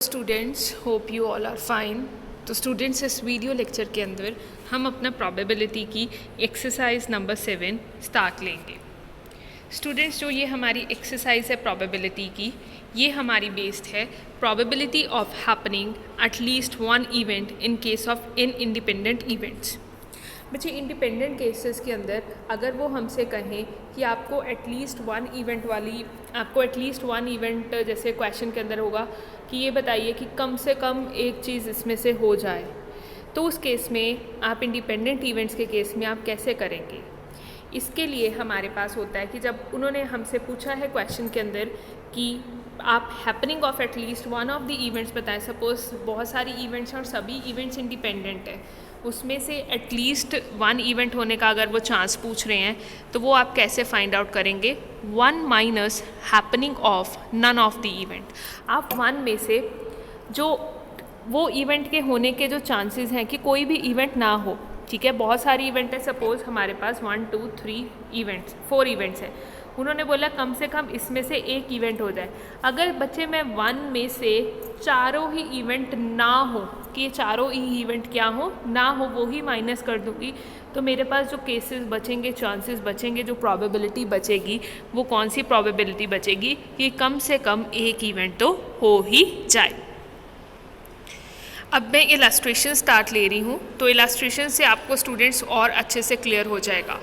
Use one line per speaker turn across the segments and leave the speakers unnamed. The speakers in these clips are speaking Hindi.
Students, hope you all are fine. तो स्टूडेंट्स, इस वीडियो लेक्चर के अंदर हम अपना प्रोबेबिलिटी की एक्सरसाइज नंबर 7 स्टार्ट लेंगे। स्टूडेंट्स, जो ये हमारी एक्सरसाइज है प्रोबेबिलिटी की, ये हमारी बेस्ड है probability of happening at least one event in case of independent events. बच्चे, इंडिपेंडेंट केसेस के अंदर अगर वो हमसे कहें कि आपको एटलीस्ट वन इवेंट जैसे क्वेश्चन के अंदर होगा कि ये बताइए कि कम से कम एक चीज़ इसमें से हो जाए, तो उस केस में आप इंडिपेंडेंट इवेंट्स के केस में आप कैसे करेंगे। इसके लिए हमारे पास होता है कि जब उन्होंने हमसे पूछा है क्वेश्चन के अंदर कि आप happening of at least one of the events बताएं, सपोज बहुत सारी इवेंट्स हैं और सभी इवेंट्स इंडिपेंडेंट है, उसमें से एटलीस्ट वन इवेंट होने का अगर वो चांस पूछ रहे हैं तो वो आप कैसे फाइंड आउट करेंगे। One minus happening of none of the event. आप वन में से जो वो इवेंट के होने के जो चांसेस हैं कि कोई भी इवेंट ना हो, ठीक है, बहुत सारी इवेंट है, सपोज हमारे पास 1 2 3 इवेंट्स 4 इवेंट्स हैं, उन्होंने बोला कम से कम इसमें से एक इवेंट हो जाए। अगर बच्चे मैं वन में से चारों ही इवेंट ना हो, कि ये चारों ही इवेंट क्या हो ना हो, वो ही माइनस कर दूँगी, तो मेरे पास जो केसेस बचेंगे, चांसेस बचेंगे, जो प्रोबेबिलिटी बचेगी, वो कौन सी प्रोबेबिलिटी बचेगी कि कम से कम एक इवेंट तो हो ही जाए। अब मैं इलस्ट्रेशन स्टार्ट ले रही हूँ, तो इलस्ट्रेशन से आपको स्टूडेंट्स और अच्छे से क्लियर हो जाएगा।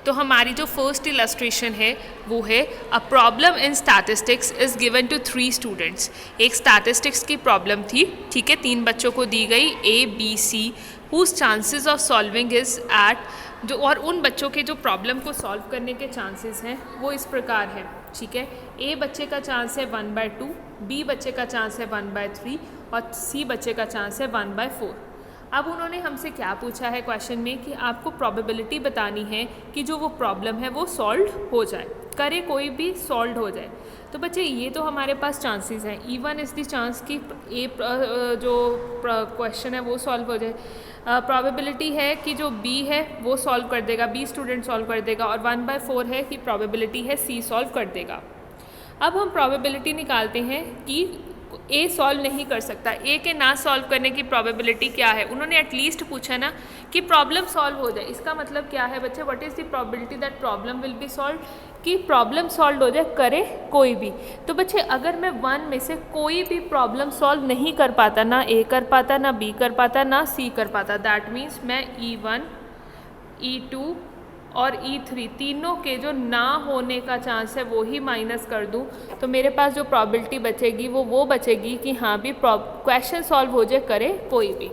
तो हमारी जो फर्स्ट इलस्ट्रेशन है वो है a problem in statistics is given to 3 students. एक स्टैटिस्टिक्स की प्रॉब्लम थी, ठीक है, 3 बच्चों को दी गई A B C, whose chances of solving is at, जो और उन बच्चों के जो प्रॉब्लम को सॉल्व करने के चांसेस हैं वो इस प्रकार है, ठीक है। A बच्चे का चांस है 1/2, B बच्चे का चांस है 1/3 और C बच्चे का चांस है 1/4। अब उन्होंने हमसे क्या पूछा है क्वेश्चन में कि आपको प्रोबेबिलिटी बतानी है कि जो वो प्रॉब्लम है वो सॉल्व हो जाए, करे कोई भी सॉल्व हो जाए। तो बच्चे, ये तो हमारे पास चांसेस हैं, E1 इज़ द चांस कि जो क्वेश्चन है वो सॉल्व हो जाए। प्रोबेबिलिटी है कि जो B है वो सॉल्व कर देगा, B स्टूडेंट सॉल्व कर देगा, और 1/4 है कि प्रोबेबिलिटी है C सॉल्व कर देगा। अब हम प्रोबेबिलिटी निकालते हैं कि A सॉल्व नहीं कर सकता, A के ना सॉल्व करने की प्रोबेबिलिटी क्या है। उन्होंने एटलीस्ट पूछा ना कि प्रॉब्लम सॉल्व हो जाए, इसका मतलब क्या है बच्चे, what is the probability that problem will be solve, कि प्रॉब्लम सॉल्व हो जाए, करे कोई भी। तो बच्चे, अगर मैं वन में से कोई भी प्रॉब्लम सॉल्व नहीं कर पाता, ना A कर पाता, ना B कर पाता, ना C कर पाता, दैट मीन्स मैं E1 E2 और E3 तीनों के जो ना होने का चांस है वो ही माइनस कर दूं, तो मेरे पास जो प्रॉबिलिटी बचेगी वो बचेगी कि हाँ भी क्वेश्चन सॉल्व हो जाए, करे कोई भी।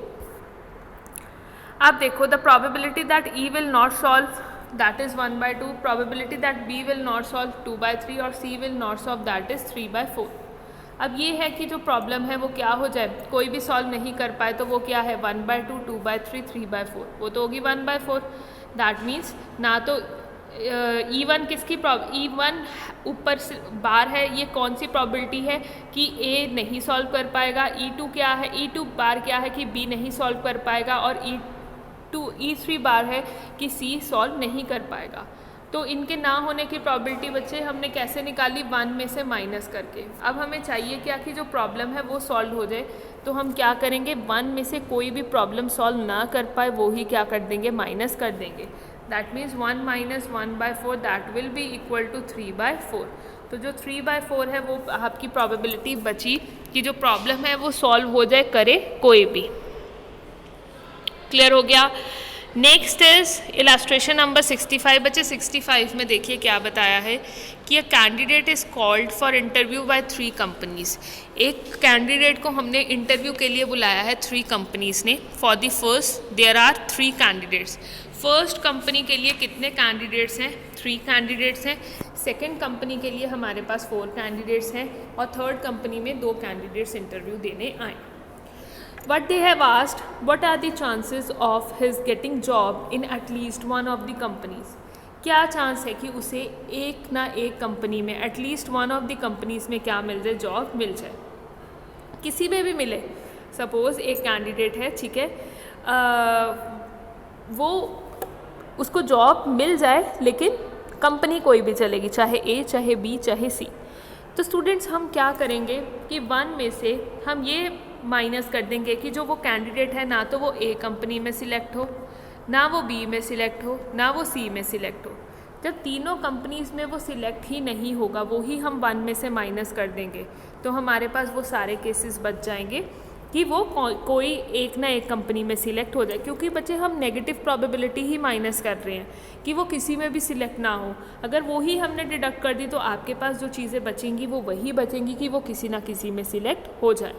आप देखो, the probability that E will not solve that is 1/2, probability that B will not solve 2/3 और C will not solve that is 3/4। अब ये है कि जो प्रॉब्लम है वो क्या हो जाए, कोई भी सॉल्व नहीं कर पाए, तो वो क्या है 1/2 2/3 3/4, वो तो होगी 1/4। दैट मीन्स ना तो E1 किसकी E1 ऊपर से बार है, ये कौन सी प्रोबेबिलिटी है कि A नहीं सॉल्व कर पाएगा, E2 क्या है, E2 बार क्या है कि B नहीं सॉल्व कर पाएगा, और E3 बार है कि C सॉल्व नहीं कर पाएगा। तो इनके ना होने की प्रोबेबिलिटी बच्चे हमने कैसे निकाली, 1 में से माइनस करके। अब हमें चाहिए क्या कि जो प्रॉब्लम है वो सॉल्व हो जाए, तो हम क्या करेंगे, 1 में से कोई भी प्रॉब्लम सॉल्व ना कर पाए वो ही क्या कर देंगे, माइनस कर देंगे। That means 1 minus 1/4 that will be equal to 3/4। तो जो 3/4 है वो आपकी प्रोबेबिलिटी बची कि जो प्रॉब्लम है वो सॉल्व हो जाए, करे कोई भी। क्लियर हो गया। Next is illustration number 65। बच्चे, 65 में देखिए क्या बताया है कि a candidate is called for interview by 3 companies. एक कैंडिडेट को हमने इंटरव्यू के लिए बुलाया है 3 कंपनीज ने। For the first there are 3 candidates. First company के लिए कितने कैंडिडेट्स हैं, 3 कैंडिडेट्स हैं। सेकेंड कंपनी के लिए हमारे पास 4 कैंडिडेट्स हैं, और थर्ड कंपनी में 2 कैंडिडेट्स इंटरव्यू देने आए। What they have asked, what are the chances of his getting job in at least one of the companies? क्या चांस है कि उसे एक ना एक कंपनी में, at least one of the companies में क्या मिल जाए, जॉब मिल जाए, किसी में भी मिले। सपोज एक कैंडिडेट है, ठीक है, वो उसको जॉब मिल जाए लेकिन कंपनी कोई भी चलेगी, चाहे A चाहे B चाहे C। तो स्टूडेंट्स हम क्या करेंगे कि 1 में से हम ये माइनस कर देंगे कि जो वो कैंडिडेट है ना तो वो ए कंपनी में सिलेक्ट हो, ना वो बी में सिलेक्ट हो, ना वो सी में सिलेक्ट हो। जब तीनों कंपनीज़ में वो सिलेक्ट ही नहीं होगा वो ही हम 1 में से माइनस कर देंगे, तो हमारे पास वो सारे केसेस बच जाएंगे कि वो कोई एक ना एक कंपनी में सिलेक्ट हो जाए, क्योंकि बच्चे हम नेगेटिव प्रोबेबिलिटी ही माइनस कर रहे हैं कि वो किसी में भी सिलेक्ट ना हो। अगर वो ही हमने डिडक्ट कर दी तो आपके पास जो चीज़ें बचेंगी वो वही बचेंगी कि वो किसी ना किसी में सिलेक्ट हो जाए।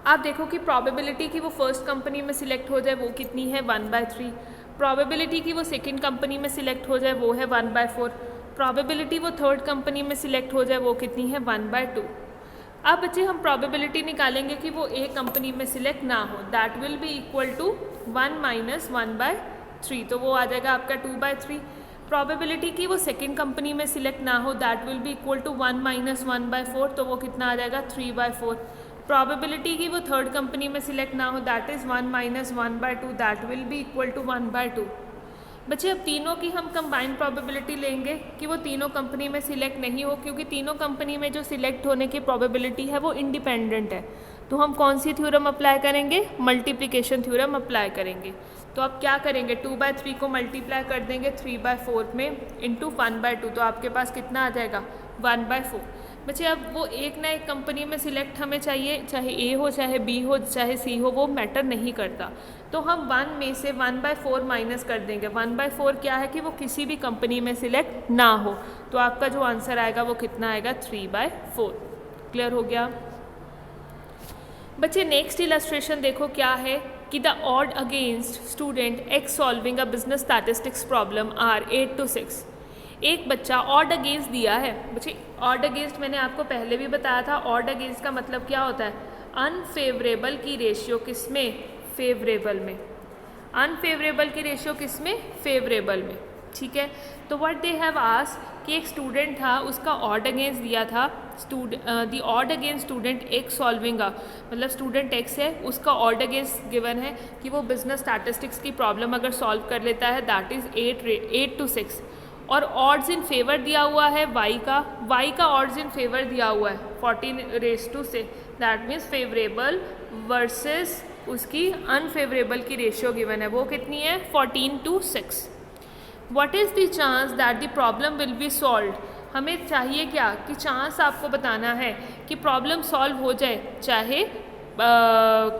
आप देखो कि प्रोबेबिलिटी कि वो फर्स्ट कंपनी में सिलेक्ट हो जाए वो कितनी है, 1/3। प्रोबेबिलिटी कि वो सेकंड कंपनी में सिलेक्ट हो जाए वो है 1/4। प्रोबेबिलिटी वो थर्ड कंपनी में सिलेक्ट हो जाए वो कितनी है, 1/2। अब बच्चे हम प्रोबेबिलिटी निकालेंगे कि वो ए कंपनी में सिलेक्ट ना हो, that will be equal to 1 - 1/3, तो वो आ जाएगा आपका 2/3। प्रोबेबिलिटी कि वो सेकंड कंपनी में सिलेक्ट ना हो, that will be equal to 1 - 1/4, तो वो कितना आ जाएगा, 3/4। प्रोबेबिलिटी कि वो थर्ड कंपनी में सिलेक्ट ना हो, that is 1 - 1/2, that will be equal to 1/2। बच्चे अब तीनों की हम कंबाइंड प्रोबेबिलिटी लेंगे कि वो तीनों कंपनी में सिलेक्ट नहीं हो, क्योंकि तीनों कंपनी में जो सिलेक्ट होने की प्रोबेबिलिटी है वो इंडिपेंडेंट है। तो हम कौन सी थ्योरम अप्लाई करेंगे, मल्टीप्लिकेशन थ्योरम अप्लाई करेंगे। तो आप क्या करेंगे, 2/3 को मल्टीप्लाई कर देंगे 3/4 में इंटू 1/2, तो आपके पास कितना आ जाएगा, 1/4। बच्चे अब वो एक ना एक कंपनी में सिलेक्ट हमें चाहिए, चाहे ए हो, चाहे बी हो, चाहे सी हो, वो मैटर नहीं करता। तो हम 1 में से 1/4 माइनस कर देंगे। 1/4 क्या है कि वो किसी भी कंपनी में सिलेक्ट ना हो, तो आपका जो आंसर आएगा वो कितना आएगा, 3/4। क्लियर हो गया बच्चे। नेक्स्ट इलस्ट्रेशन देखो क्या है कि the odd against student X solving a business statistics problem are 8 to 6। एक बच्चा ऑड अगेंस्ट दिया है। बच्चे ऑड अगेंस्ट मैंने आपको पहले भी बताया था, ऑड अगेंस्ट का मतलब क्या होता है, अनफेवरेबल की रेशियो किस में, फेवरेबल में। अनफेवरेबल की रेशियो किस में, फेवरेबल में। ठीक है, तो व्हाट दे हैव आस्क्ड कि एक स्टूडेंट था, उसका ऑड अगेंस्ट दिया था, the odd against student X solving मतलब स्टूडेंट एक्स है, उसका ऑड अगेंस्ट गिवन है कि वो बिजनेस स्टैटिस्टिक्स की प्रॉब्लम अगर सॉल्व कर लेता है, दैट इज़ 8 to 6। और ऑड्स इन फेवर दिया हुआ है y का ऑड्स इन फेवर दिया हुआ है 14/6, दैट मीन्स फेवरेबल वर्सेस उसकी अनफेवरेबल की रेशियो गिवन है, वो कितनी है, 14 to 6। What is the chance that the problem will be solved. हमें चाहिए क्या कि चांस आपको बताना है कि प्रॉब्लम सॉल्व हो जाए, चाहे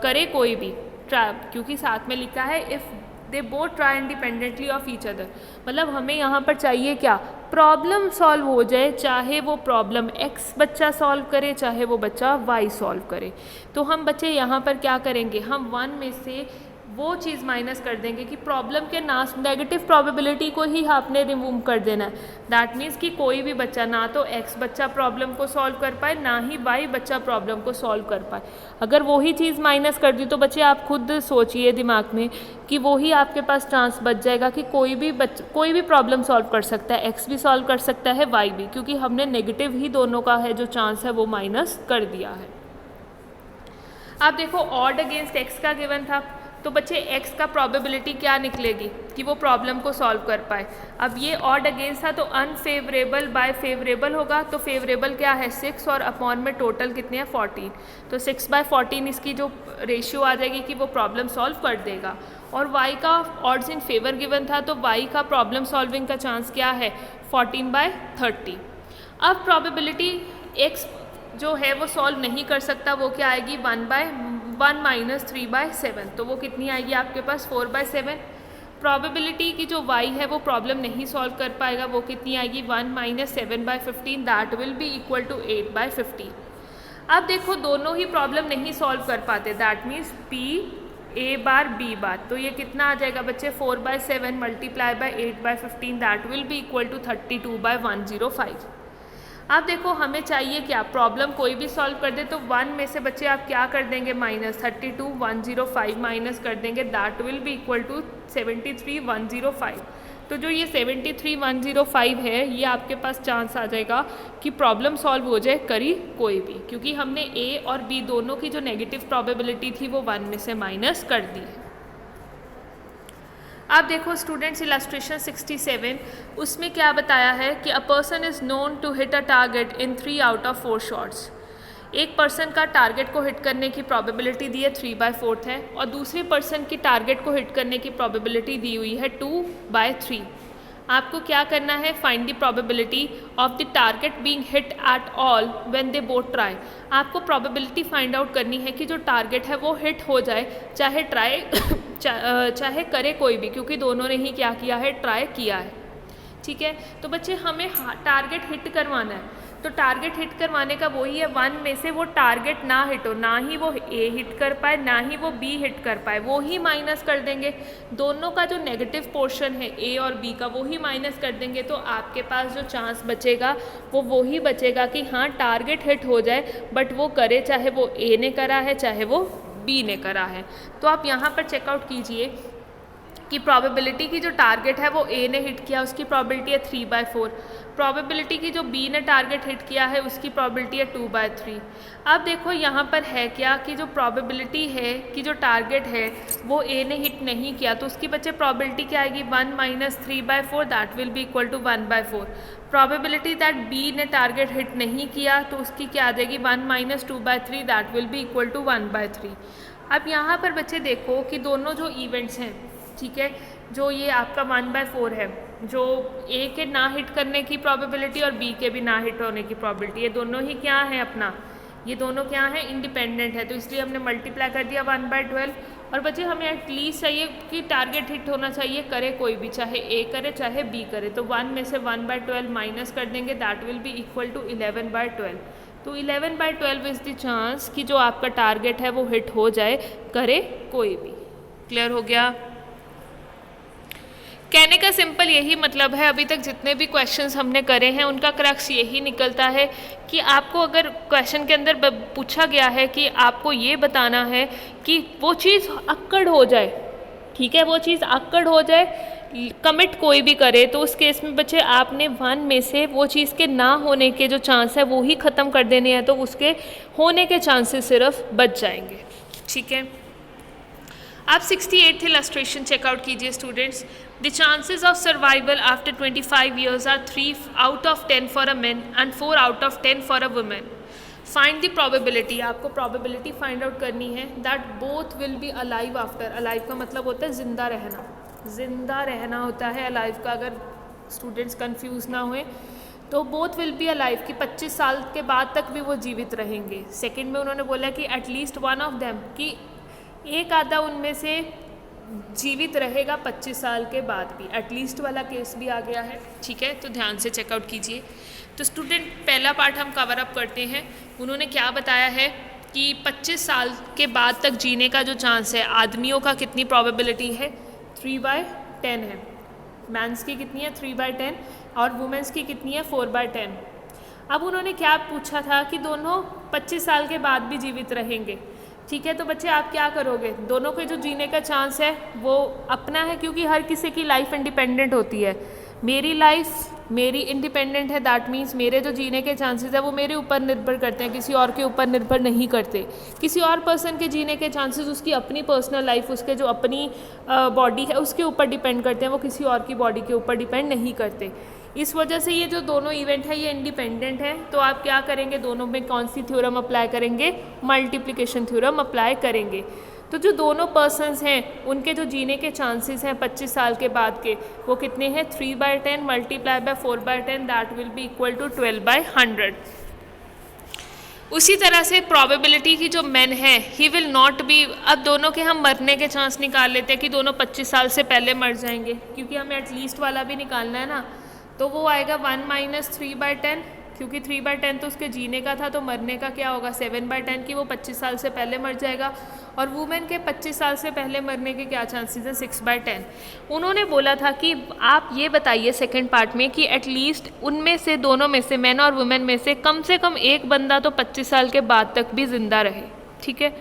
करे कोई भी ट्राई, क्योंकि साथ में लिखा है if they both try independently of each other. मतलब हमें यहाँ पर चाहिए क्या, प्रॉब्लम सॉल्व हो जाए, चाहे वो प्रॉब्लम x बच्चा सॉल्व करे, चाहे वो बच्चा y सॉल्व करे। तो हम बच्चे यहाँ पर क्या करेंगे, हम 1 में से वो चीज़ माइनस कर देंगे कि प्रॉब्लम के नेगेटिव प्रोबेबिलिटी को ही आपने रिमूव कर देना है। दैट मीन्स कि कोई भी बच्चा, ना तो x बच्चा प्रॉब्लम को सॉल्व कर पाए, ना ही y बच्चा प्रॉब्लम को सॉल्व कर पाए। अगर वो ही चीज़ माइनस कर दी तो बच्चे आप खुद सोचिए दिमाग में कि वो ही आपके पास चांस बच जाएगा कि कोई भी प्रॉब्लम सॉल्व कर सकता है, x भी सॉल्व कर सकता है, y भी, क्योंकि हमने नेगेटिव ही दोनों का है जो चांस है वो माइनस कर दिया है। आप देखो ऑड अगेंस्ट x का गिवन था, तो बच्चे x का प्रोबेबिलिटी क्या निकलेगी कि वो प्रॉब्लम को सॉल्व कर पाए। अब ये ऑड अगेंस्ट था तो अनफेवरेबल बाय फेवरेबल होगा, तो फेवरेबल क्या है 6 और अपॉन में टोटल कितने हैं 14, तो 6/14 इसकी जो रेशियो आ जाएगी कि वो प्रॉब्लम सॉल्व कर देगा। और y का ऑड्स इन फेवर गिवन था, तो y का प्रॉब्लम सॉल्विंग का चांस क्या है 14/30। अब प्रोबेबिलिटी x जो है वो सॉल्व नहीं कर सकता, वो क्या आएगी 1 - 3/7, तो वो कितनी आएगी आपके पास 4/7। प्रोबेबिलिटी की जो y है वो प्रॉब्लम नहीं सॉल्व कर पाएगा, वो कितनी आएगी 1 - 7/15, that will be equal to 8/15। अब देखो दोनों ही प्रॉब्लम नहीं सॉल्व कर पाते, that means p a bar b bar, तो ये कितना आ जाएगा बच्चे 4/7 multiply by 8/15, that will be equal to 32/105। अब देखो हमें चाहिए क्या, प्रॉब्लम कोई भी सॉल्व कर दे, तो 1 में से बच्चे आप क्या कर देंगे, -32/105 माइनस कर देंगे, that will be equal to 73/105। तो जो ये 73/105 है, ये आपके पास चांस आ जाएगा कि प्रॉब्लम सॉल्व हो जाए, करी कोई भी, क्योंकि हमने ए और बी दोनों की जो नेगेटिव प्रोबेबिलिटी थी वो 1 में से माइनस कर दी है। अब देखो स्टूडेंट्स इलस्ट्रेशन 67, उसमें क्या बताया है कि a person is known to hit a target in 3 out of 4 shots. एक पर्सन का टारगेट को हिट करने की प्रोबेबिलिटी दी है 3/4 है, और दूसरे पर्सन की टारगेट को हिट करने की प्रोबेबिलिटी दी हुई है 2/3। आपको क्या करना है, find the probability of the target being hit at all when they both try. आपको प्रोबेबिलिटी फाइंड आउट करनी है कि जो टारगेट है वो हिट हो जाए, चाहे ट्राई चाहे करे कोई भी, क्योंकि दोनों ने ही क्या किया है, ट्राई किया है। ठीक है, तो बच्चे हमें टारगेट हिट करवाना है, तो टारगेट हिट करवाने का वही है 1 में से वो टारगेट ना हिट हो, ना ही वो ए हिट कर पाए ना ही वो बी हिट कर पाए, वो ही माइनस कर देंगे। दोनों का जो नेगेटिव पोर्शन है ए और बी का वो ही माइनस कर देंगे, तो आपके पास जो चांस बचेगा वो ही बचेगा कि हाँ टारगेट हिट हो जाए, बट वो करे चाहे वो ए ने करा है चाहे वो बी ने करा है। तो आप यहाँ पर चेकआउट कीजिए कि प्रोबेबिलिटी की जो टारगेट है वो ए ने हिट किया, उसकी प्रोबेबिलिटी है 3/4। प्रोबेबिलिटी की जो बी ने टारगेट हिट किया है उसकी प्रोबेबिलिटी है 2/3। अब देखो यहाँ पर है क्या कि जो प्रोबेबिलिटी है कि जो टारगेट है वो ए ने हिट नहीं किया, तो उसकी बच्चे प्रोबेबिलिटी क्या आएगी, 1 - 3/4 that will be equal to 1/4। Probability that B ने टारगेट हिट नहीं किया, तो उसकी क्या आ जाएगी, 1 - 2/3 that will be equal to 1/3। अब यहाँ पर बच्चे देखो कि दोनों जो इवेंट्स हैं, ठीक है, जो ये आपका 1/4 है, जो ए के ना हिट करने की प्रोबेबिलिटी और बी के भी ना हिट होने की प्रोबेबिलिटी, ये दोनों ही क्या है अपना, ये दोनों क्या है, इंडिपेंडेंट है, तो इसलिए हमने मल्टीप्लाई कर दिया 1/12। और बच्चे हमें एटलीस्ट चाहिए कि टारगेट हिट होना चाहिए, करे कोई भी, चाहे ए करे चाहे बी करे, तो 1 में से 1/12 माइनस कर देंगे, that will be equal to 11/12। तो 11/12 इज़ द चांस कि जो आपका टारगेट है वो हिट हो जाए, करे कोई भी। क्लियर हो गया? कहने का सिंपल यही मतलब है, अभी तक जितने भी क्वेश्चंस हमने करे हैं उनका क्रक्स यही निकलता है कि आपको अगर क्वेश्चन के अंदर पूछा गया है कि आपको ये बताना है कि वो चीज़ अक्कड़ हो जाए, ठीक है, वो चीज़ अक्कड़ हो जाए, कमिट कोई भी करे, तो उस केस में बच्चे आपने 1 में से वो चीज़ के ना होने के जो चांस है वो ही ख़त्म कर देने हैं, तो उसके होने के चांसेस सिर्फ बच जाएंगे। ठीक है, आप 68th इलस्ट्रेशन चेकआउट कीजिए students. The chances of survival after 25 years are 3 out of 10 for a man and 4 out of 10 for a women. Find the probability, आपको प्रोबेबिलिटी फाइंड आउट करनी है that both will be alive after. Alive का मतलब होता है जिंदा रहना, जिंदा रहना होता है अलाइव का, अगर स्टूडेंट्स कंफ्यूज ना हुए तो बोथ विल बी अलाइव कि 25 साल के बाद तक भी वो जीवित रहेंगे। सेकंड में उन्होंने बोला कि एटलीस्ट वन ऑफ देम, कि एक आधा उनमें से जीवित रहेगा 25 साल के बाद भी, एटलीस्ट वाला केस भी आ गया है। ठीक है, तो ध्यान से चेकआउट कीजिए। तो स्टूडेंट पहला पार्ट हम कवर अप करते हैं। उन्होंने क्या बताया है कि 25 साल के बाद तक जीने का जो चांस है आदमियों का कितनी प्रोबेबिलिटी है, 3/10 है। मैंस की कितनी है, 3/10, और वुमेंस की कितनी है, 4/10। अब उन्होंने क्या पूछा था कि दोनों 25 साल के बाद भी जीवित रहेंगे। ठीक है, तो बच्चे आप क्या करोगे, दोनों के जो जीने का चांस है वो अपना है, क्योंकि हर किसी की लाइफ इंडिपेंडेंट होती है। मेरी लाइफ मेरी इंडिपेंडेंट है, दैट मीन्स मेरे जो जीने के चांसेस है वो मेरे ऊपर निर्भर करते हैं, किसी और के ऊपर निर्भर नहीं करते। किसी और पर्सन के जीने के चांसेस उसकी अपनी पर्सनल लाइफ, उसके जो अपनी बॉडी है उसके ऊपर डिपेंड करते हैं, वो किसी और की बॉडी के ऊपर डिपेंड नहीं करते। इस वजह से ये जो दोनों इवेंट है ये इंडिपेंडेंट है। तो आप क्या करेंगे, दोनों में कौन सी थ्योरम अप्लाई करेंगे, मल्टीप्लिकेशन थ्योरम अप्लाई करेंगे। तो जो दोनों पर्सन्स हैं उनके जो जीने के चांसेस हैं 25 साल के बाद के, वो कितने हैं, 3/10 multiply by 4/10 that will be equal to 12/100। उसी तरह से प्रोबेबिलिटी की जो मेन है ही विल नॉट बी, अब दोनों के हम मरने के चांस निकाल लेते हैं कि दोनों 25 साल से पहले मर जाएंगे, क्योंकि हमें एटलीस्ट वाला भी निकालना है ना। तो वो आएगा 1 - 3/10, क्योंकि 3/10 तो उसके जीने का था, तो मरने का क्या होगा, 7/10 की वो 25 साल से पहले मर जाएगा। और वुमेन के 25 साल से पहले मरने के क्या चांसेस हैं, 6/10। उन्होंने बोला था कि आप ये बताइए सेकंड पार्ट में कि एटलीस्ट उनमें से, दोनों में से, मैन और वुमेन में से कम एक बंदा तो 25 साल के बाद तक भी जिंदा रहे। ठीक है,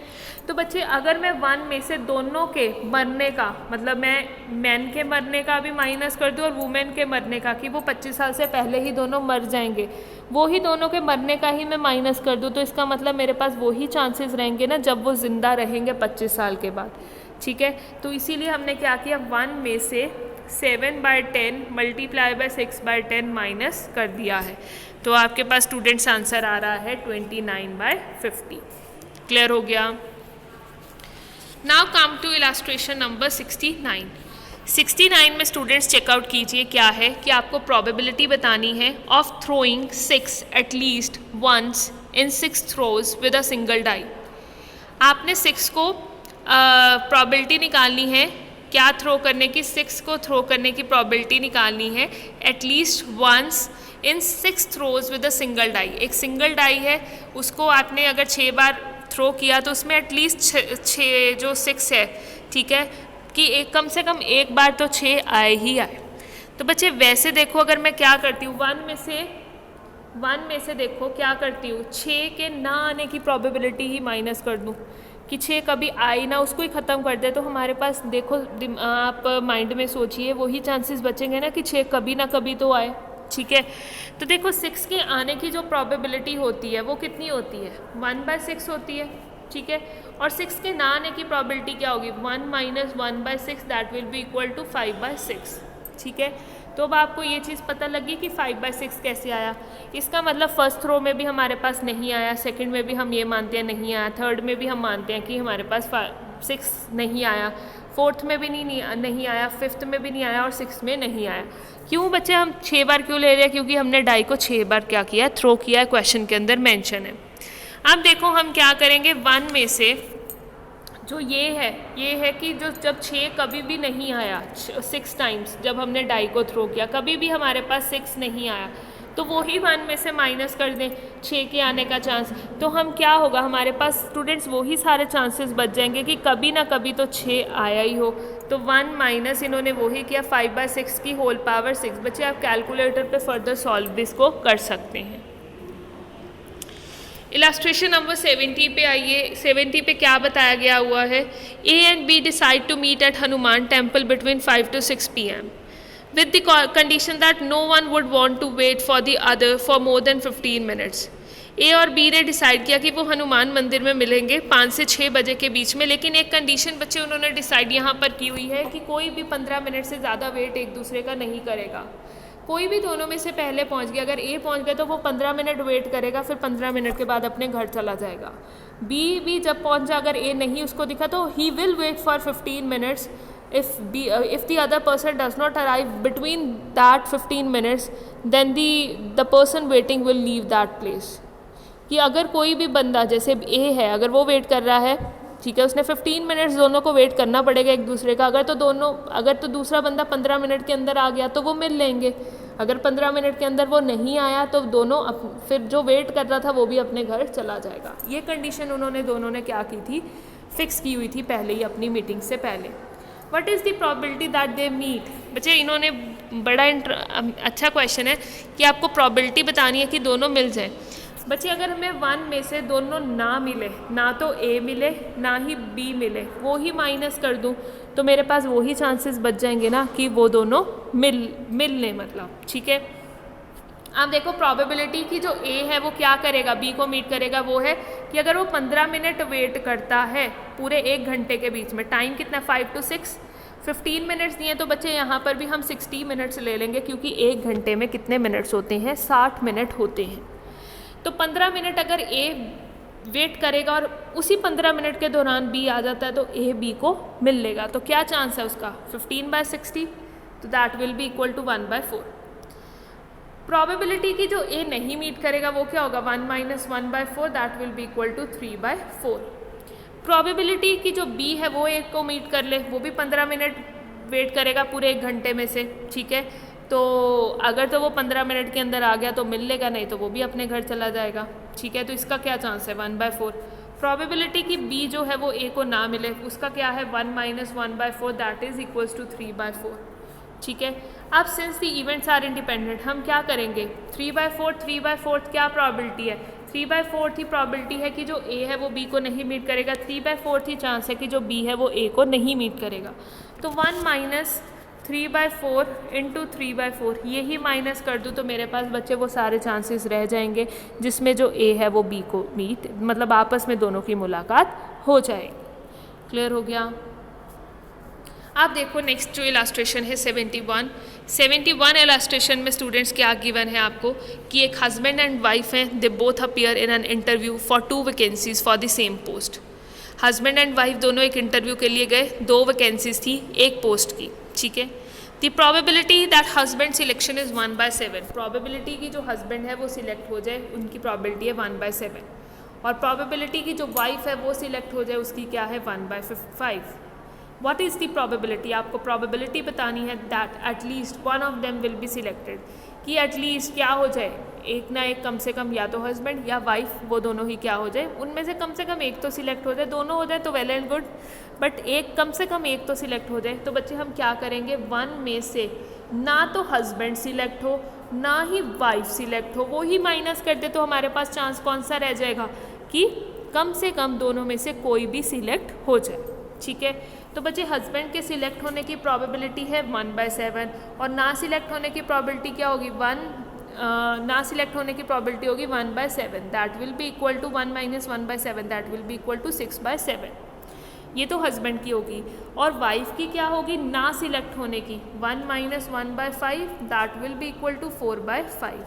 तो बच्चे अगर मैं 1 में से दोनों के मरने का, मतलब मैं मैन के मरने का भी माइनस कर दूँ और वुमेन के मरने का, कि वो 25 साल से पहले ही दोनों मर जाएंगे, वो ही दोनों के मरने का ही मैं माइनस कर दूँ, तो इसका मतलब मेरे पास वो ही चांसेस रहेंगे ना जब वो ज़िंदा रहेंगे 25 साल के बाद। ठीक है। तो इसीलिए हमने क्या किया, 1 में से 7/10 मल्टीप्लाई बाय 6/10 माइनस कर दिया है। तो आपके पास स्टूडेंट्स आंसर आ रहा है 29/50। क्लियर हो गया। Now come to illustration number 69। 69 में स्टूडेंट्स चेकआउट कीजिए क्या है कि आपको प्रोबेबिलिटी बतानी है of throwing 6 at least once in 6 throws with a single die. आपने 6 को प्रोबेबिलिटी निकालनी है, क्या थ्रो करने की, 6 को थ्रो करने की प्रोबेबिलिटी निकालनी है at least once in 6 throws with a single die. एक सिंगल डाई है, उसको आपने अगर 6 बार थ्रो किया तो उसमें एटलीस्ट 6 जो 6 है, ठीक है, कि एक कम से कम एक बार तो 6 आए ही आए। तो बच्चे वैसे देखो, अगर मैं क्या करती हूँ, 1 में से देखो क्या करती हूँ, 6 के ना आने की प्रोबेबिलिटी ही माइनस कर दूँ कि 6 कभी आई ना, उसको ही ख़त्म कर दे। तो हमारे पास देखो, आप माइंड में सोचिए, वही चांसेस बचेंगे ना कि 6 कभी ना कभी तो आए, ठीक है। तो देखो 6 के आने की जो प्रोबेबिलिटी होती है वो कितनी होती है, 1/6 होती है, ठीक है। और 6 के ना आने की प्रोबेबिलिटी क्या होगी, 1 - 1/6 that will be equal to 5/6, ठीक है। तो अब आपको ये चीज़ पता लगी कि 5/6 कैसे आया। इसका मतलब फर्स्ट थ्रो में भी हमारे पास नहीं आया, सेकंड में भी हम ये मानते हैं नहीं आया, थर्ड में भी हम मानते हैं कि हमारे पास 6 नहीं आया, फोर्थ में भी नहीं आया, फिफ्थ में भी नहीं आया और सिक्स में नहीं आया। क्यों बच्चे हम 6 बार क्यों ले रहे हैं, क्योंकि हमने डाई को 6 बार क्या किया, थ्रो किया है, क्वेश्चन के अंदर मेंशन है। अब देखो हम क्या करेंगे, 1 में से जो ये है कि जो जब 6 कभी भी नहीं आया, 6 टाइम्स जब हमने डाई को थ्रो किया कभी भी हमारे पास 6 नहीं आया, तो वो ही 1 में से माइनस कर दें 6 के आने का चांस। तो हम क्या होगा, हमारे पास स्टूडेंट्स वही सारे चांसेस बच जाएंगे कि कभी ना कभी तो 6 आया ही हो। तो 1 माइनस इन्होंने वही किया 5/6 की होल पावर 6। बच्चे आप कैलकुलेटर पे फर्दर सॉल्व भी इसको कर सकते हैं। इलास्ट्रेशन नंबर 70 पे आइए। 70 पे क्या बताया गया हुआ है, A and B decide to meet at Hanuman temple between 5 to 6 p.m. with the condition that no one would want to wait for the other for more than 15 minutes. A और B ने डिसाइड किया कि वो हनुमान मंदिर में मिलेंगे 5 से 6 बजे के बीच में, लेकिन एक कंडीशन बच्चे उन्होंने डिसाइड यहाँ पर की हुई है कि कोई भी 15 मिनट से ज़्यादा वेट एक दूसरे का नहीं करेगा। कोई भी दोनों में से पहले पहुंच गया, अगर ए पहुंच गया तो वो 15 मिनट वेट करेगा, फिर 15 मिनट के बाद अपने घर चला जाएगा। बी भी जब पहुंचा, अगर ए नहीं उसको दिखा तो he will wait for 15 minutes. if the other person does not arrive between that 15 minutes then the person waiting will leave that place। कि अगर कोई भी बंदा, जैसे ए है, अगर वो वेट कर रहा है, ठीक है, उसने 15 मिनट्स दोनों को वेट करना पड़ेगा एक दूसरे का। अगर तो दूसरा बंदा 15 मिनट के अंदर आ गया तो वो मिल लेंगे, अगर 15 मिनट के अंदर वो नहीं आया तो दोनों फिर जो वेट कर रहा था वो भी अपने घर चला जाएगा। ये कंडीशन उन्होंने दोनों ने क्या की थी, फिक्स की हुई थी पहले ही अपनी मीटिंग से पहले। What is the probability that they meet. बच्चे इन्होंने बड़ा अच्छा क्वेश्चन है कि आपको प्रोबेबिलिटी बतानी है कि दोनों मिल जाए। बच्चे अगर हमें 1 में से दोनों ना मिले, ना तो ए मिले ना ही बी मिले, वो ही माइनस कर दूं तो मेरे पास वही चांसेस बच जाएंगे ना कि वो दोनों मिल लें, मतलब, ठीक है। अब देखो प्रोबेबिलिटी की जो ए है वो क्या करेगा, बी को मीट करेगा, वो है कि अगर वो 15 मिनट वेट करता है पूरे 1 घंटे के बीच में, टाइम कितना 5 to 6, 15 मिनट्स दिए, तो बच्चे यहाँ पर भी हम 60 मिनट्स ले लेंगे, क्योंकि 1 घंटे में कितने मिनट्स होते हैं, 60 मिनट होते हैं। तो 15 मिनट अगर ए वेट करेगा और उसी 15 मिनट के दौरान बी आ जाता है तो ए बी को मिल लेगा। तो क्या चांस है उसका, 15/60, तो that will be equal to 1/4। Probability की जो ए नहीं मीट करेगा वो क्या होगा, 1 - 1/4 that will be equal to 3/4। Probability की जो बी है वो ए को मीट कर ले, वो भी 15 मिनट वेट करेगा पूरे 1 घंटे में से, ठीक है। तो अगर तो वो 15 मिनट के अंदर आ गया तो मिल लेगा, नहीं तो वो भी अपने घर चला जाएगा, ठीक है। तो इसका क्या चांस है, 1/4। प्रोबेबिलिटी की बी जो है वो ए को ना मिले, उसका क्या है, 1 - 1/4 दैट इज इक्वल्स टू 3/4, ठीक है। अब since the events are independent हम क्या करेंगे, 3/4 क्या प्रोबेबिलिटी है, 3/4 ही प्रोबेबिलिटी है कि जो ए है वो बी को नहीं मीट करेगा, 3/4 ही चांस है कि जो बी है वो ए को नहीं मीट करेगा। तो 1 - 3/4 × 3/4 यही माइनस कर दूँ तो मेरे पास बच्चे वो सारे चांसेस रह जाएंगे जिसमें जो ए है वो बी को मीट, मतलब आपस में दोनों की मुलाकात हो जाएगी। क्लियर हो गया। आप देखो नेक्स्ट जो इलास्ट्रेशन है 71 इलास्ट्रेशन में स्टूडेंट्स क्या गिवन है आपको कि एक हस्बैंड एंड वाइफ हैं, they both appear in an interview for 2 vacancies for the same post. Husband and wife दोनों एक इंटरव्यू के लिए गए, 2 वैकेंसीज थी एक पोस्ट की, ठीक है। The probability that husband selection is 1/7। Probability की जो हस्बैंड है वो सिलेक्ट हो जाए उनकी प्रोबेबिलिटी है 1/7, और प्रोबेबिलिटी की जो वाइफ है वो सिलेक्ट हो जाए उसकी क्या है 1/5। व्हाट इज़ द प्रोबेबिलिटी, आपको प्रोबेबिलिटी बतानी है that at least one of them will be selected, कि एटलीस्ट क्या हो जाए, एक ना एक कम से कम या तो हस्बैंड या वाइफ वो दोनों ही क्या हो जाए, उनमें से कम एक तो सिलेक्ट हो जाए, दोनों हो जाए तो वेल एंड गुड, बट एक कम से कम एक तो सिलेक्ट हो जाए। तो बच्चे हम क्या करेंगे, 1 में से ना तो हस्बैंड सिलेक्ट हो ना ही वाइफ सिलेक्ट हो, वो ही माइनस कर दे, तो हमारे पास चांस कौन सा रह जाएगा कि कम से कम दोनों में से कोई भी सिलेक्ट हो जाए, ठीक है। तो बच्चे हस्बैंड के सिलेक्ट होने की प्रोबेबिलिटी है 1/7, और ना सिलेक्ट होने की प्रोबेबिलिटी क्या होगी, ना सिलेक्ट होने की प्रोबेबिलिटी होगी 1/7, that will be equal to 1 - 1/7, that will be equal to 6/7। ये तो हस्बैंड की होगी, और वाइफ की क्या होगी, ना सिलेक्ट होने की 1 - 1/5, that will be equal to 4/5।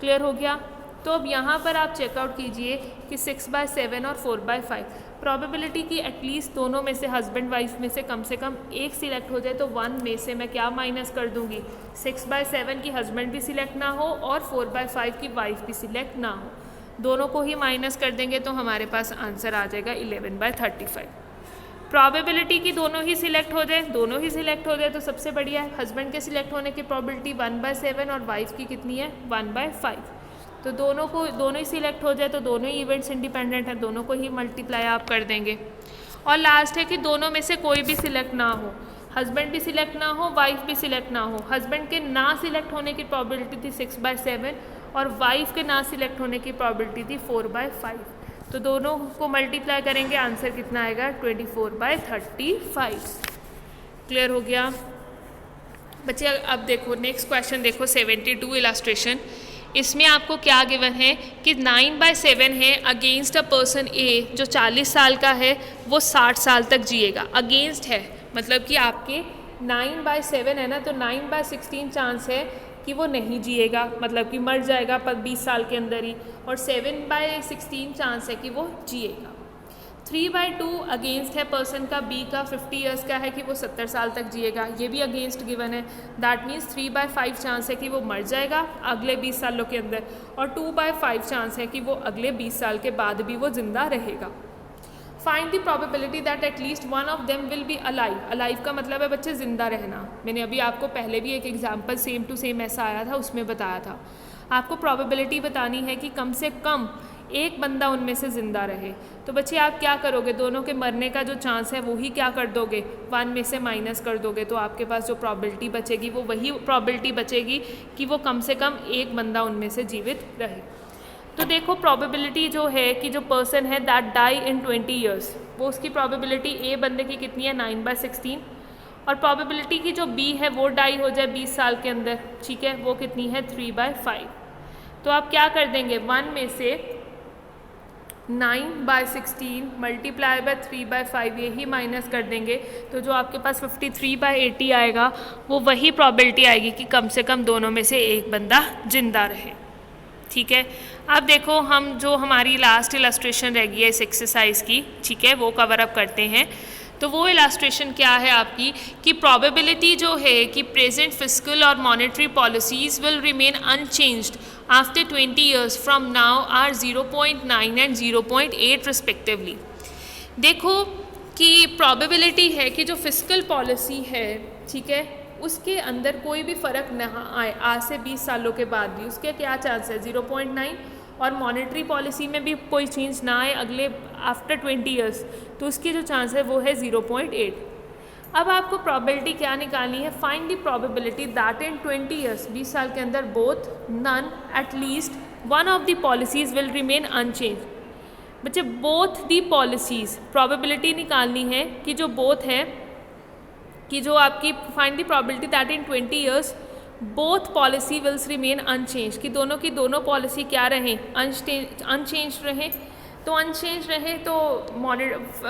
Clear हो गया। तो अब यहाँ पर आप चेकआउट कीजिए कि 6/7 और 4/5 प्रोबेबिलिटी की एटलीस्ट दोनों में से हस्बैंड वाइफ में से कम एक सिलेक्ट हो जाए, तो 1 में से मैं क्या माइनस कर दूँगी, 6/7 की हस्बैंड भी सिलेक्ट ना हो और 4/5 की वाइफ भी सिलेक्ट ना हो, दोनों को ही माइनस कर देंगे तो हमारे पास आंसर आ जाएगा 11/35। प्रोबेबिलिटी की दोनों ही सिलेक्ट हो जाए तो सबसे बढ़िया है। हस्बैंड के सिलेक्ट होने की प्रोबेबिलिटी 1/7 और वाइफ की कितनी है 1/5, तो दोनों ही सिलेक्ट हो जाए तो दोनों ही इवेंट्स इंडिपेंडेंट हैं, दोनों को ही मल्टीप्लाई आप कर देंगे। और लास्ट है कि दोनों में से कोई भी सिलेक्ट ना हो, हस्बैंड भी सिलेक्ट ना हो वाइफ भी सिलेक्ट ना हो। हस्बैंड के ना सिलेक्ट होने की प्रोबेबिलिटी थी 6/7 और वाइफ के ना सिलेक्ट होने की प्रोबेबिलिटी थी 4/5, तो दोनों को मल्टीप्लाई करेंगे आंसर कितना आएगा 24/35। क्लियर हो गया बच्चे। अब देखो नेक्स्ट क्वेश्चन देखो 72 इलास्ट्रेशन। इसमें आपको क्या गिवन है कि 9/7 है अगेंस्ट अ पर्सन ए जो 40 साल का है वो 60 साल तक जिएगा। अगेंस्ट है मतलब कि आपके 9/7 है ना, तो 9/16 चांस है कि वो नहीं जिएगा, मतलब कि मर जाएगा पर 20 साल के अंदर ही, और 7/16 चांस है कि वो जिएगा। 3/2 अगेंस्ट है पर्सन का बी का 50 ईयर्स का है कि वो 70 साल तक जिएगा, ये भी अगेंस्ट गिवन है। दैट मीन्स 3/5 चांस है कि वो मर जाएगा अगले 20 सालों के अंदर, और 2/5 चांस है कि वो अगले 20 साल के बाद भी वो जिंदा रहेगा। Find the probability that at least one of them will be alive. Alive का मतलब है बच्चे ज़िंदा रहना। मैंने अभी आपको पहले भी एक एग्जाम्पल सेम टू सेम ऐसा आया था, उसमें बताया था। आपको प्रोबेबिलिटी बतानी है कि कम से कम एक बंदा उनमें से ज़िंदा रहे। तो बच्चे आप क्या करोगे, दोनों के मरने का जो चांस है वही क्या कर दोगे 1 में से माइनस कर दोगे, तो आपके पास जो प्रोबेबिलिटी बचेगी वो वही प्रोबेबिलिटी बचेगी कि वो कम से कम एक बंदा उनमें से जीवित रहे। तो देखो प्रोबेबिलिटी जो है कि जो पर्सन है दैट डाई इन 20 ईयर्स, वो उसकी प्रोबेबिलिटी ए बंदे की कितनी है 9/16, और प्रोबेबिलिटी की जो बी है वो डाई हो जाए 20 साल के अंदर, ठीक है, वो कितनी है 3/5। तो आप क्या कर देंगे 1 में से 9/16 मल्टीप्लाई बाय 3/5 यही माइनस कर देंगे, तो जो आपके पास 53/80 आएगा वो वही प्रोबेबिलिटी आएगी कि कम से कम दोनों में से एक बंदा जिंदा रहे। ठीक है, अब देखो हम जो हमारी लास्ट इलस्ट्रेशन रह गई है इस एक्सरसाइज की, ठीक है, वो कवर अप करते हैं। तो वो इलस्ट्रेशन क्या है आपकी कि प्रोबेबिलिटी जो है कि प्रेजेंट फिस्कल और monetary policies will remain unchanged after 20 years from now are 0.9 and 0.8 respectively. देखो कि प्रोबेबिलिटी है कि जो फिस्कल पॉलिसी है, ठीक है, उसके अंदर कोई भी फ़र्क ना आए आज से 20 सालों के बाद भी, उसके क्या चांस है 0.9, और मॉनेटरी पॉलिसी में भी कोई चेंज ना आए अगले आफ्टर 20 ईयर्स, तो उसकी जो चांस है वो है 0.8। अब आपको प्रोबेबिलिटी क्या निकालनी है, find the probability that in 20 years 20 साल के अंदर both none at least one of the policies will remain unchanged. बच्चे बोथ द पॉलिसीज़ प्रोबेबिलिटी निकालनी है कि जो बोथ है कि जो आपकी find the probability that in 20 years both policy wills remain unchanged, कि दोनों की दोनों पॉलिसी क्या रहें अनचेंज रहें। तो अनचेंज रहे तो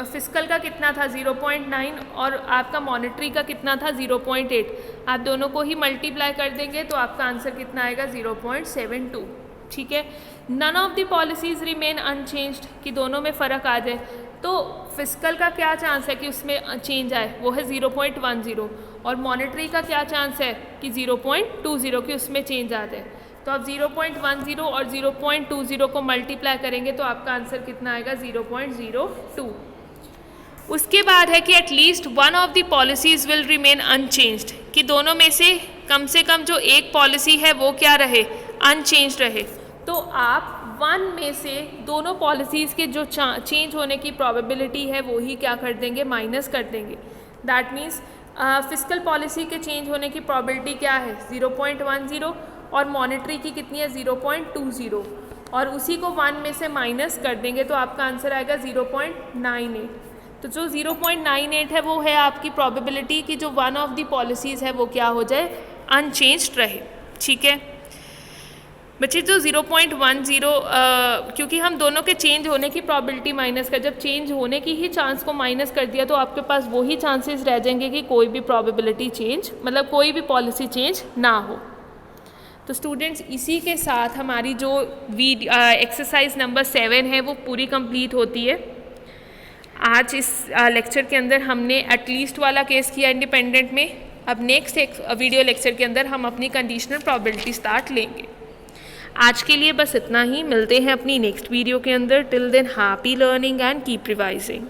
फिजिकल का कितना था 0.9 और आपका मॉनेटरी का कितना था 0.8। आप दोनों को ही मल्टीप्लाई कर देंगे तो आपका आंसर कितना आएगा 0.72। ठीक है, none of the policies remain unchanged, कि दोनों में फ़र्क आ जाए। तो फिजिकल का क्या चांस है कि उसमें चेंज आए, वो है 0.10, और मॉनेटरी का क्या चांस है कि 0.20 कि उसमें चेंज आ जाए। तो आप 0.10 और 0.20 को मल्टीप्लाई करेंगे तो आपका आंसर कितना आएगा 0.02। उसके बाद है कि at least one of the policies will remain unchanged, कि दोनों में से कम जो एक पॉलिसी है वो क्या रहे, अनचेंज्ड रहे। तो आप वन में से दोनों पॉलिसीज़ के जो चेंज होने की प्रोबेबिलिटी है वो ही क्या कर देंगे, माइनस कर देंगे। दैट मीन्स फिजिकल पॉलिसी के चेंज होने की प्रोबेबिलिटी क्या है 0.10 और मॉनेटरी की कितनी है 0.20, और उसी को 1 में से माइनस कर देंगे तो आपका आंसर आएगा 0.98। तो जो 0.98 है वो है आपकी प्रोबेबिलिटी कि जो वन ऑफ द पॉलिसीज़ है वो क्या हो जाए, अनचेंज्ड रहे। ठीक है बच्चे, जो 0.10 क्योंकि हम दोनों के चेंज होने की प्रोबेबिलिटी माइनस कर, जब चेंज होने की ही चांस को माइनस कर दिया तो आपके पास वही चांसेस रह जाएंगे कि कोई भी प्रोबेबिलिटी चेंज, मतलब कोई भी पॉलिसी चेंज ना हो। तो स्टूडेंट्स, इसी के साथ हमारी जो एक्सरसाइज नंबर 7 है वो पूरी कंप्लीट होती है। आज इस लेक्चर के अंदर हमने एटलीस्ट वाला केस किया इंडिपेंडेंट में। अब नेक्स्ट एक वीडियो लेक्चर के अंदर हम अपनी कंडीशनल प्रोबेबिलिटी स्टार्ट लेंगे। आज के लिए बस इतना ही, मिलते हैं अपनी नेक्स्ट वीडियो के अंदर। Till than happy learning and keep revising.